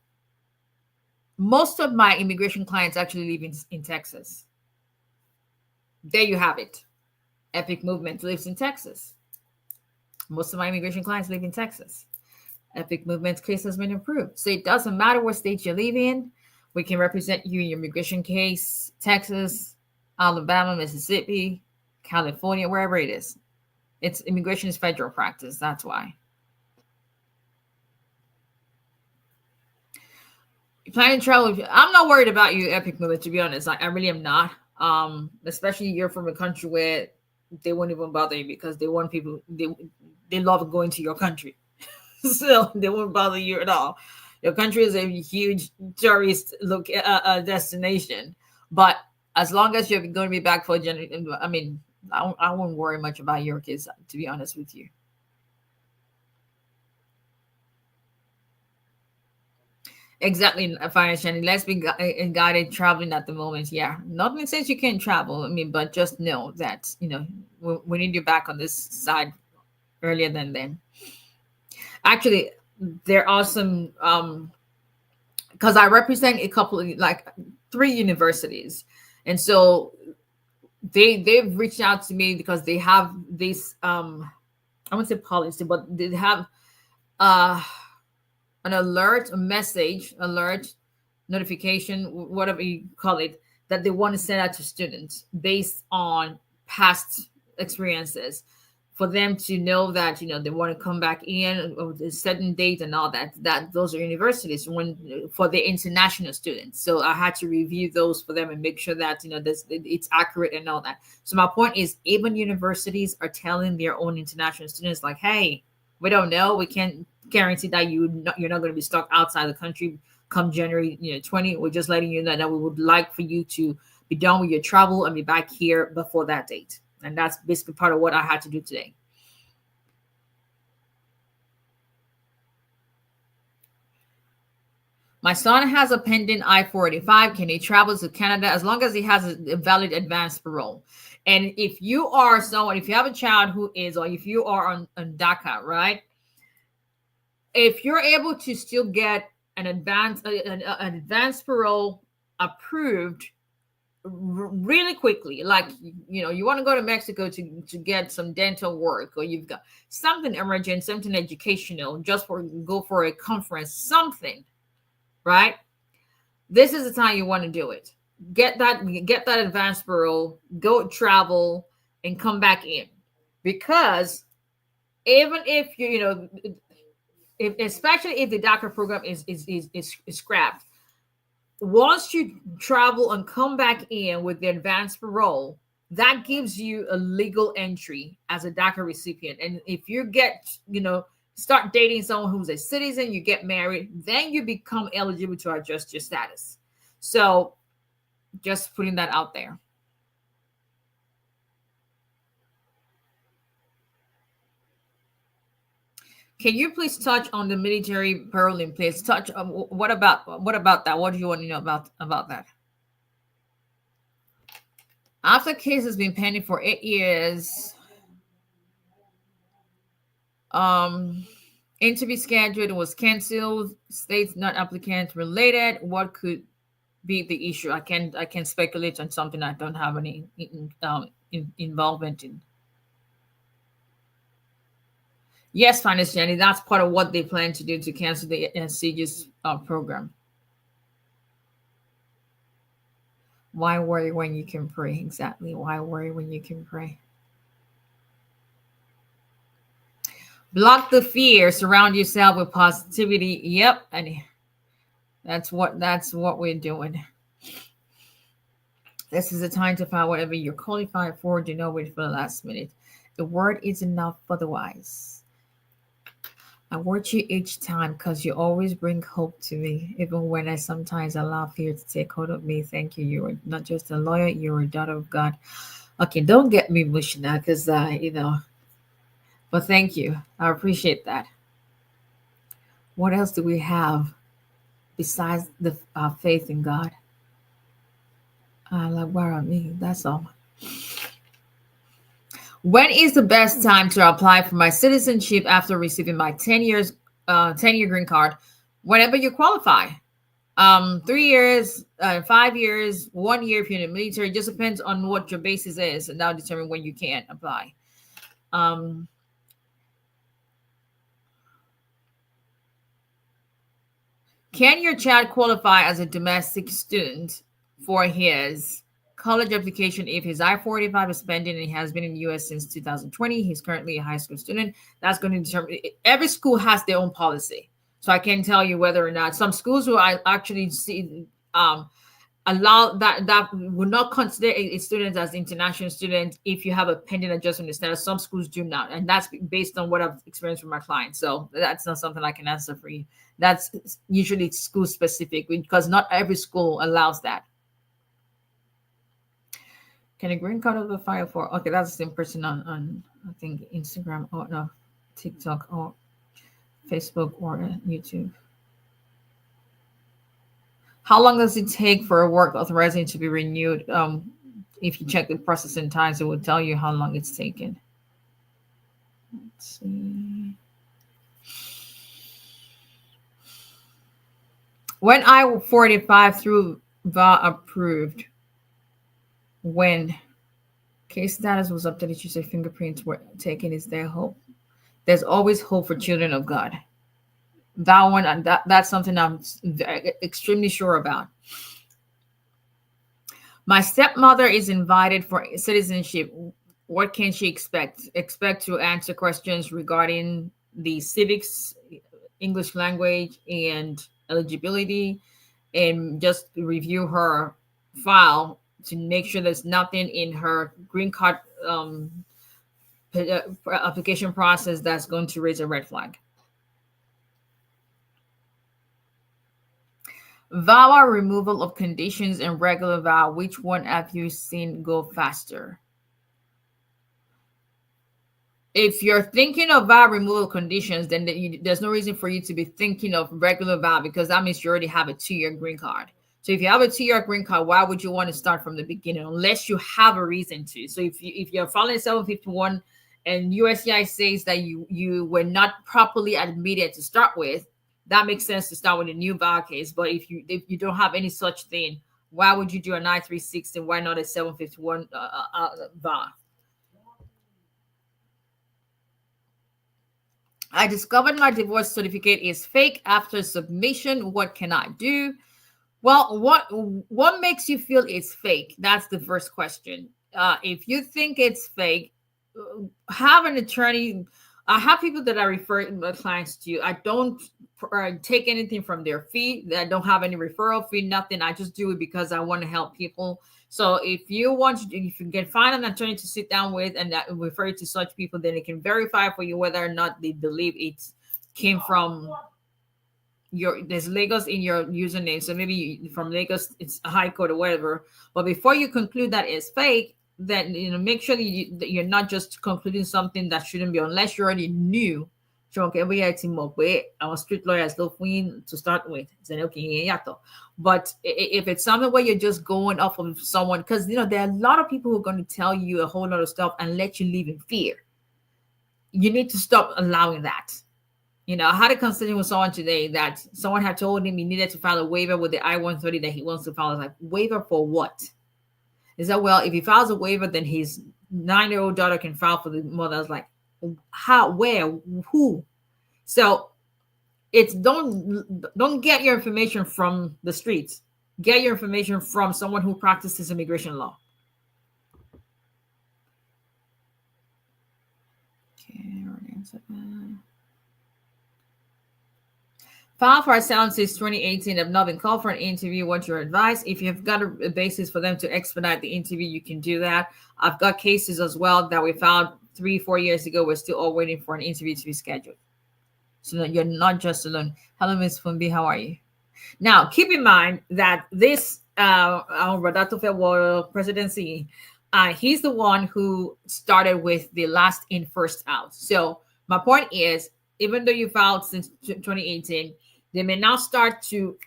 Most of my immigration clients actually live in Texas. There you have it. Epic Movement lives in Texas. Most of my immigration clients live in Texas. Epic Movement's case has been approved. So it doesn't matter what state you live in. We can represent you in your immigration case, Texas, Alabama, Mississippi, California, wherever it is. It's immigration is federal practice. That's why. You plan to travel. I'm not worried about you, Epic Movement, to be honest. I really am not. Especially you're from a country where they won't even bother you because they want people, they love going to your country. So they won't bother you at all. Your country is a huge tourist destination. But as long as you're going to be back for a generation, I mean, I won't worry much about your kids, to be honest with you. Exactly, financially. Let's be guided traveling at the moment. Yeah, nothing says you can't travel. I mean, but just know that we need you back on this side earlier than then. Actually, there are some because I represent a couple of like 3 universities, and so they've reached out to me because they have this I won't say policy, but they have an alert, a message, alert, notification, whatever you call it, that they want to send out to students based on past experiences for them to know that they want to come back in with a certain date and all that. That those are universities for the international students. So I had to review those for them and make sure that it's accurate and all that. So my point is, even universities are telling their own international students like, hey, we don't know, we can't guarantee that you're not going to be stuck outside the country come January 20. We're just letting you know that we would like for you to be done with your travel and be back here before that date. And that's basically part of what I had to do today. My son has a pending I-485. Can he travel to Canada as long as he has a valid advance parole? And if you are someone, if you have a child who is, or if you are on DACA, right? If you're able to still get an advance parole approved really quickly, like you want to go to Mexico to get some dental work, or you've got something emergent, something educational, just go for a conference, something, right? This is the time you want to do it. Get that advance parole, go travel and come back in, because even if especially if the DACA program is scrapped, once you travel and come back in with the advanced parole, that gives you a legal entry as a DACA recipient. And if you start dating someone who's a citizen, you get married, then you become eligible to adjust your status. So just putting that out there. Can you please touch on the military parole in place? What about that? What do you want to know about that? After the case has been pending for 8 years, interview scheduled was canceled. States not applicant related. What could be the issue? I can speculate on something I don't have any involvement in. Yes, Finance Jenny, that's part of what they plan to do to cancel the CJ's program. Why worry when you can pray? Exactly. Why worry when you can pray? Block the fear. Surround yourself with positivity. Yep, and that's what we're doing. This is the time to find whatever you're qualified for. Do not wait for the last minute. The word is enough for the wise. I watch you each time because you always bring hope to me, even when I sometimes allow fear to take hold of me. Thank you. You are not just a lawyer, you're a daughter of God. Okay, don't get me emotional because, but thank you. I appreciate that. What else do we have besides the faith in God? Like, where are me? That's all. When is the best time to apply for my citizenship after receiving my 10-year green card? Whenever you qualify. 3 years, 5 years, 1 year if you're in the military. It just depends on what your basis is, and that'll determine when you can apply. Can your child qualify as a domestic student for his college application if his I-485 is pending and he has been in the U.S. since 2020? He's currently a high school student. That's going to determine. Every school has their own policy, so I can't tell you whether or not some schools will actually see allow that will not consider a student as international student if you have a pending adjustment status. Some schools do not, and that's based on what I've experienced with my clients. So that's not something I can answer for you. That's usually school specific because not every school allows that. Can a green card over file for? Okay, that's the same person on I think Instagram or no, TikTok or Facebook or YouTube. How long does it take for a work authorization to be renewed? If you check the processing times, it will tell you how long it's taken. Let's see. When I-485 through VA approved, when case status was updated, you say fingerprints were taken. Is there hope? There's always hope for children of God. That one, that's something I'm extremely sure about. My stepmother is invited for citizenship. What can she expect? Expect to answer questions regarding the civics, English language, and eligibility, and just review her file to make sure there's nothing in her green card application process that's going to raise a red flag. VAWA removal of conditions and regular VAWA. Which one have you seen go faster? If you're thinking of VAWA removal conditions, then there's no reason for you to be thinking of regular VAWA because that means you already have a 2-year green card. So if you have a 2-year green card, why would you want to start from the beginning unless you have a reason to? So if you're filing 751 and USCIS says that you were not properly admitted to start with, that makes sense to start with a new VAWA case. But if you don't have any such thing, why would you do a 9360? Why not a 751 VAWA? I discovered my divorce certificate is fake after submission. What can I do? Well, what makes you feel it's fake? That's the first question. If you think it's fake, have an attorney. I have people that I refer my clients to. I don't take anything from their fee. I don't have any referral fee, nothing. I just do it because I want to help people. So if you can find an attorney to sit down with and that refer to such people, then they can verify for you whether or not they believe it came from there's Lagos in your username. So maybe from Lagos, it's a high court or whatever. But before you conclude that it's fake, then make sure that you're not just concluding something that shouldn't be, unless you already knew. Our street lawyers to start with. But if it's something where you're just going off of someone, because there are a lot of people who are going to tell you a whole lot of stuff and let you live in fear. You need to stop allowing that. I had a conversation with someone today that someone had told him he needed to file a waiver with the I-130 that he wants to file. I was like, waiver for what? Is that, well, if he files a waiver, then his 9-year-old daughter can file for the mother. I was like, how, where, who. So it's don't get your information from the streets. Get your information from someone who practices immigration law. Okay, answer that. File for asylum since 2018 have not been called for an interview. What's your advice? If you have got a basis for them to expedite the interview, you can do that. I've got cases as well that we found 3-4 years ago. We're still all waiting for an interview to be scheduled. So that you're not just alone. Hello, Ms. Fumbi. How are you? Now, keep in mind that this Roberto Federal presidency, he's the one who started with the last in, first out. So my point is, even though you filed since 2018, they may now start to,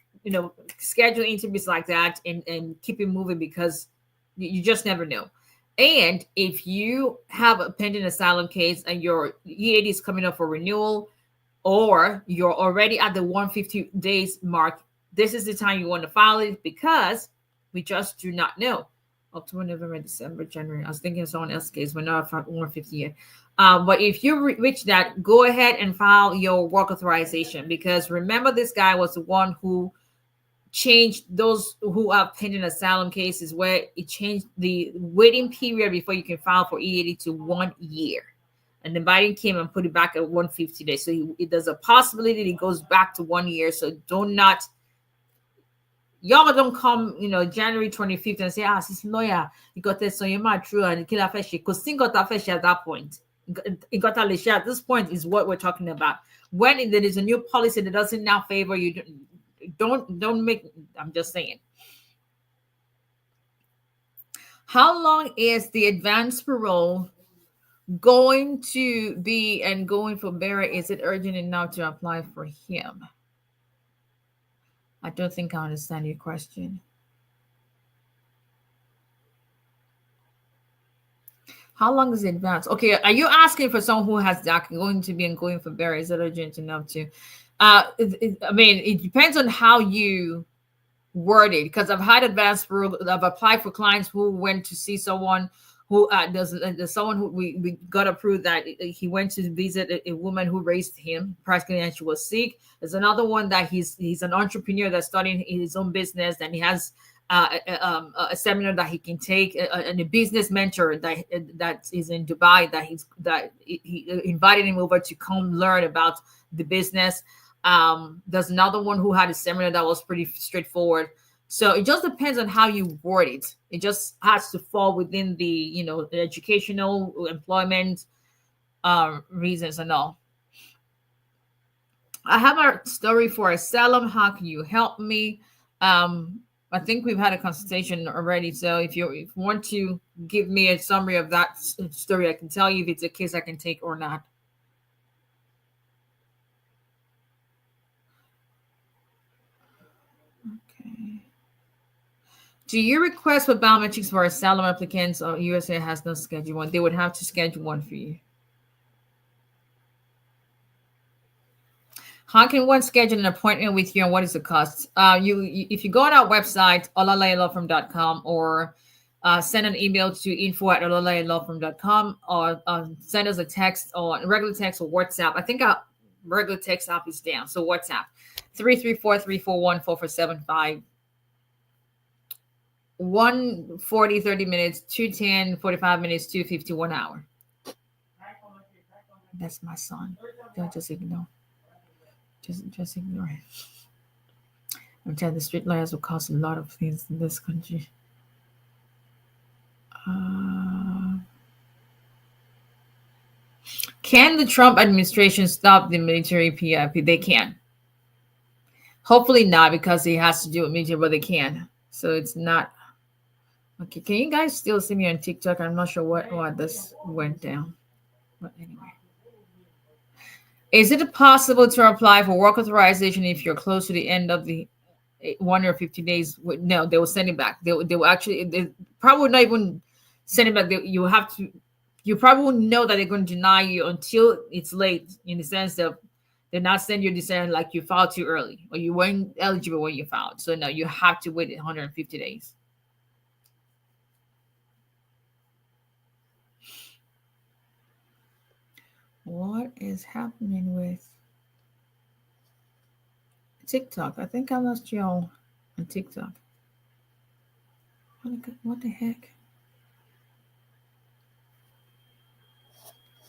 schedule interviews like that and keep it moving, because you just never know. And if you have a pending asylum case and your EAD is coming up for renewal, or you're already at the 150 days mark, this is the time you want to file it, because we just do not know. October, November, December, January. I was thinking of someone else's case. We're not at 150 yet. But if you reach that, go ahead and file your work authorization, because remember, this guy was the one who changed those who have pending asylum cases, where it changed the waiting period before you can file for EAD to 1 year. And then Biden came and put it back at 150 days. So there's a possibility it goes back to 1 year. So y'all don't come, January 25th and say, this lawyer, you got this, so you're not true, and kill a fish, because thing got a fish at that point. It got a leash at this point is what we're talking about. When there is a new policy that doesn't now favor you, don't make, I'm just saying. How long is the advanced parole going to be, and going for Barry? Is it urgent enough to apply for him? I don't think I understand your question. How long is it advanced? Okay, are you asking for someone who has that going to be and going for Barry? Is it urgent enough to? It depends on how you word it, because I've had advanced parole. I've applied for clients who went to see someone who there's someone who we got approved that he went to visit a woman who raised him practically, and she was sick. There's another one that he's an entrepreneur that's starting his own business, and he has a seminar that he can take, and a business mentor that is in Dubai that he invited him over to come learn about the business. There's another one who had a seminar that was pretty straightforward. So it just depends on how you word it. It just has to fall within the, the educational, employment reasons and all. I have a story for asylum. How can you help me? I think we've had a consultation already. So if you want to give me a summary of that story, I can tell you if it's a case I can take or not. Do you request for biometrics for asylum applicants, or USA has no schedule one? They would have to schedule one for you. How can one schedule an appointment with you, and what is the cost? If you go on our website, olalayalawfirm.com, or send an email to info@olalayalawfirm.com, or send us a text, or regular text, or WhatsApp. I think our regular text app is down. So WhatsApp 334-341-4475. 140 30 minutes, 210 45 minutes, 250 1 hour. That's my son. Don't just ignore. Just ignore it. I'm telling you, the street lawyers will cost a lot of things in this country. Can the Trump administration stop the military PIP? They can. Hopefully not, because it has to do with military, but they can. So it's not. Okay, can you guys still see me on TikTok? I'm not sure what this went down. But anyway. Is it possible to apply for work authorization if you're close to the end of the 150 days? No, they will send it back. They will actually, they probably would not even send it back. You probably won't know that they're going to deny you until it's late, in the sense that they're not sending you decision like you filed too early, or you weren't eligible when you filed. So no, you have to wait 150 days. What is happening with TikTok? I think I lost y'all on TikTok. What the heck?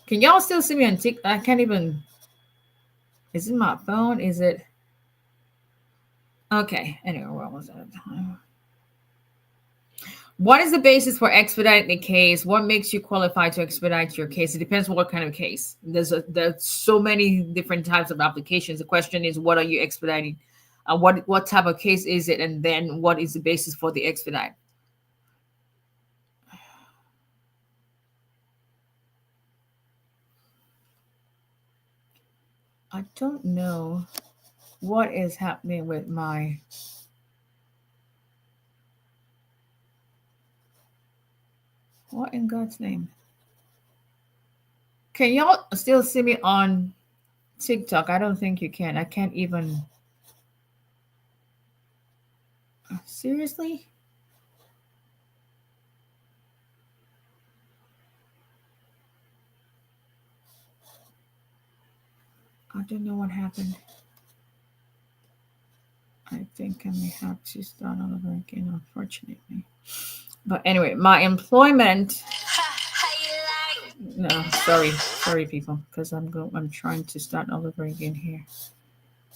Can y'all still see me on TikTok? I can't even. Is it my phone? Is it? Okay. Anyway, what was that? What is the basis for expediting the case? What makes you qualified to expedite your case? It depends on what kind of case. There's so many different types of applications. The question is, what are you expediting? What type of case is it? And then what is the basis for the expedite? I don't know what is happening with my. What in God's name? Can y'all still see me on TikTok? I don't think you can. I can't even. Seriously? I don't know what happened. I think I may have to start all over again, unfortunately. But anyway, my employment. No, sorry, people, because I'm trying to start all over again here.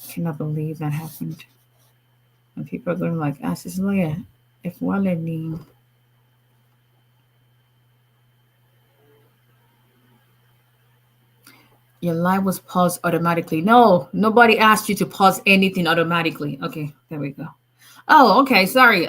Cannot believe that happened. And people are going like, "Ask this lawyer if 𝒊𝒎𝒎𝒊𝒈𝒓𝒂𝒏𝒕." Your live was paused automatically. No, nobody asked you to pause anything automatically. Okay, there we go. Oh, okay. Sorry.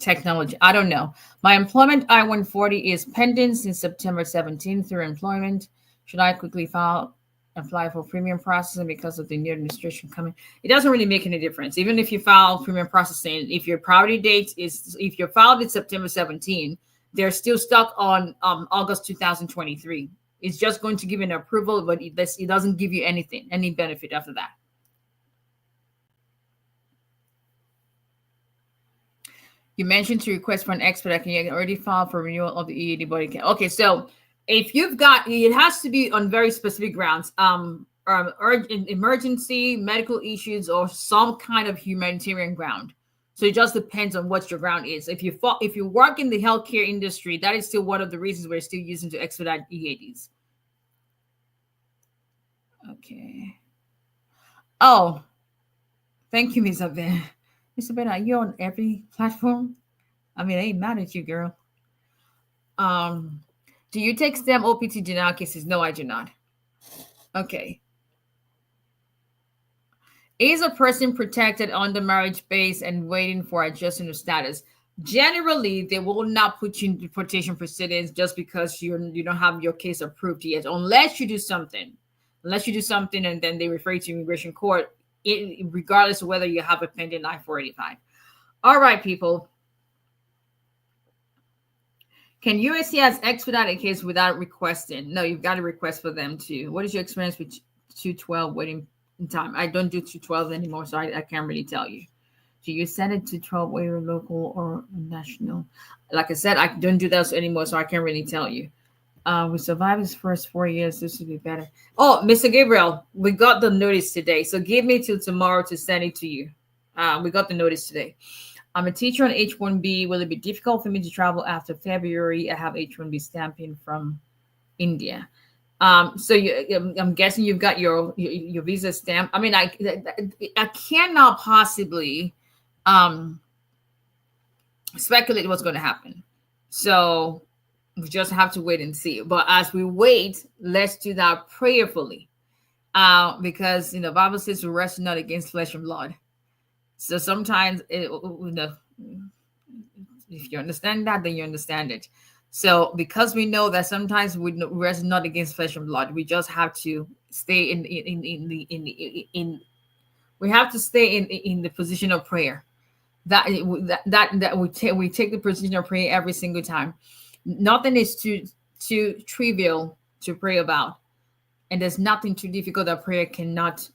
Technology. I don't know. My employment I-140 is pending since September 17th through employment. Should I quickly apply for premium processing because of the new administration coming? It doesn't really make any difference. Even if you file premium processing, if your priority date is, if you're filed in September 17, they're still stuck on August 2023. It's just going to give you an approval, but it doesn't give you anything, any benefit after that. You mentioned to request for an expedite. Can you already file for renewal of the EAD body? Okay, so if you've got, it has to be on very specific grounds, emergency, medical issues, or some kind of humanitarian ground. So it just depends on what your ground is. If you work in the healthcare industry, that is still one of the reasons we're still using to expedite EADs. Okay. Oh, thank you, Ms. Abed. Ms. Abed, are you on every platform? I mean, I ain't mad at you, girl. Do you take STEM OPT denial cases? No, I do not. Okay. Is a person protected on the marriage base and waiting for adjustment of status? Generally, they will not put you in deportation proceedings just because you don't have your case approved yet, unless you do something. And then they refer you to immigration court, regardless of whether you have a pending I-485. All right, people. Can USCIS expedite a case without requesting? No, you've got to request for them too. What is your experience with 212 waiting time? I don't do 212 anymore, so I can't really tell you. Do you send it to 12 whether local or national? Like I said, I don't do that anymore, so I can't really tell you. We survived his first 4 years. This would be better. Oh, Mr. Gabriel, we got the notice today, so give me till tomorrow to send it to you. We got the notice today. I'm a teacher on H-1B. Will it be difficult for me to travel after February? I have H-1B stamping from India. So I'm guessing you've got your visa stamp. I mean, I cannot possibly speculate what's going to happen. So we just have to wait and see. But as we wait, let's do that prayerfully, because the Bible says we wrestle not against flesh and blood. So sometimes, if you understand that, then you understand it. So because we know that sometimes we wrestle not against flesh and blood, we just have to stay we have to stay in the position of prayer. That we take the position of prayer every single time. Nothing is too trivial to pray about, and there's nothing too difficult that prayer cannot.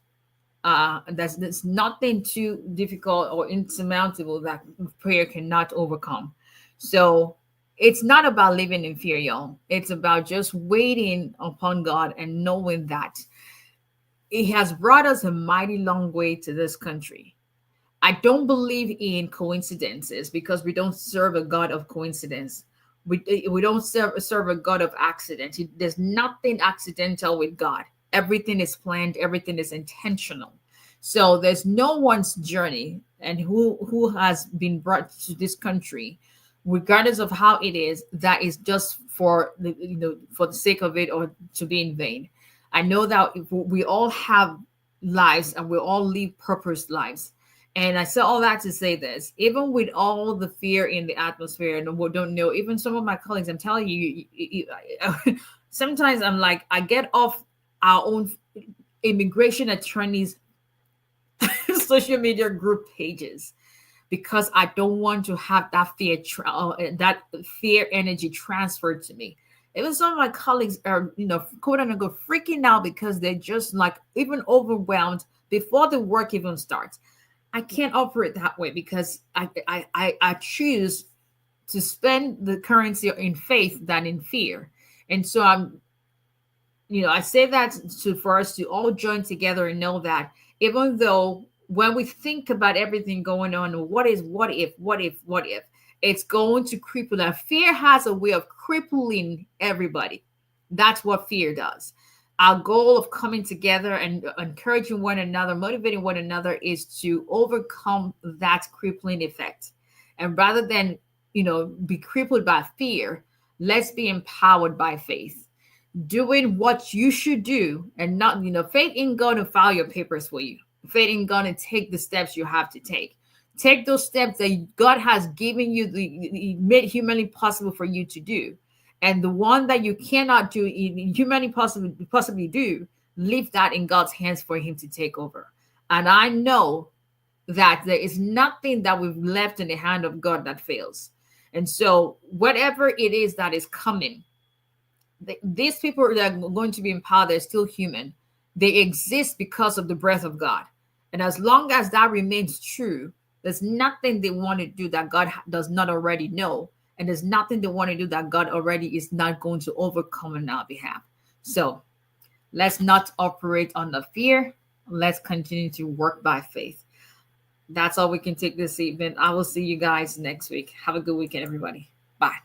There's nothing too difficult or insurmountable that prayer cannot overcome. So It's not about living in fear, y'all. It's about just waiting upon God and knowing that He has brought us a mighty long way to this country. I don't believe in coincidences because we don't serve a God of coincidence. We don't serve a God of accident. There's nothing accidental with God. Everything is planned, everything is intentional. So there's no one's journey and who has been brought to this country, regardless of how it is, that is just for the for the sake of it or to be in vain. I know that if we all have lives and we all live purpose lives. And I said all that to say this: even with all the fear in the atmosphere, and we don't know, even some of my colleagues, I'm telling you, sometimes I'm like, I get off our own immigration attorneys' social media group pages because I don't want to have that that fear energy transferred to me. Even some of my colleagues are, quote unquote, freaking out because they're just like even overwhelmed before the work even starts. I can't operate that way because I choose to spend the currency in faith than in fear. And so I say that for us to all join together and know that even though when we think about everything going on, what if, it's going to cripple. That fear has a way of crippling everybody. That's what fear does. Our goal of coming together and encouraging one another, motivating one another, is to overcome that crippling effect. And rather than, be crippled by fear, let's be empowered by faith, doing what you should do, and not, faith ain't going to file your papers for you. Faith ain't going to take the steps you have to take. Take those steps that God has given you, made humanly possible for you to do. And the one that you cannot do, humanly possibly do, leave that in God's hands for Him to take over. And I know that there is nothing that we've left in the hand of God that fails. And so whatever it is that is coming, these people that are going to be empowered, they're still human. They exist because of the breath of God. And as long as that remains true, there's nothing they want to do that God does not already know. And there's nothing they want to do that God already is not going to overcome on our behalf. So let's not operate under fear. Let's continue to work by faith. That's all we can take this evening. I will see you guys next week. Have a good weekend, everybody. Bye.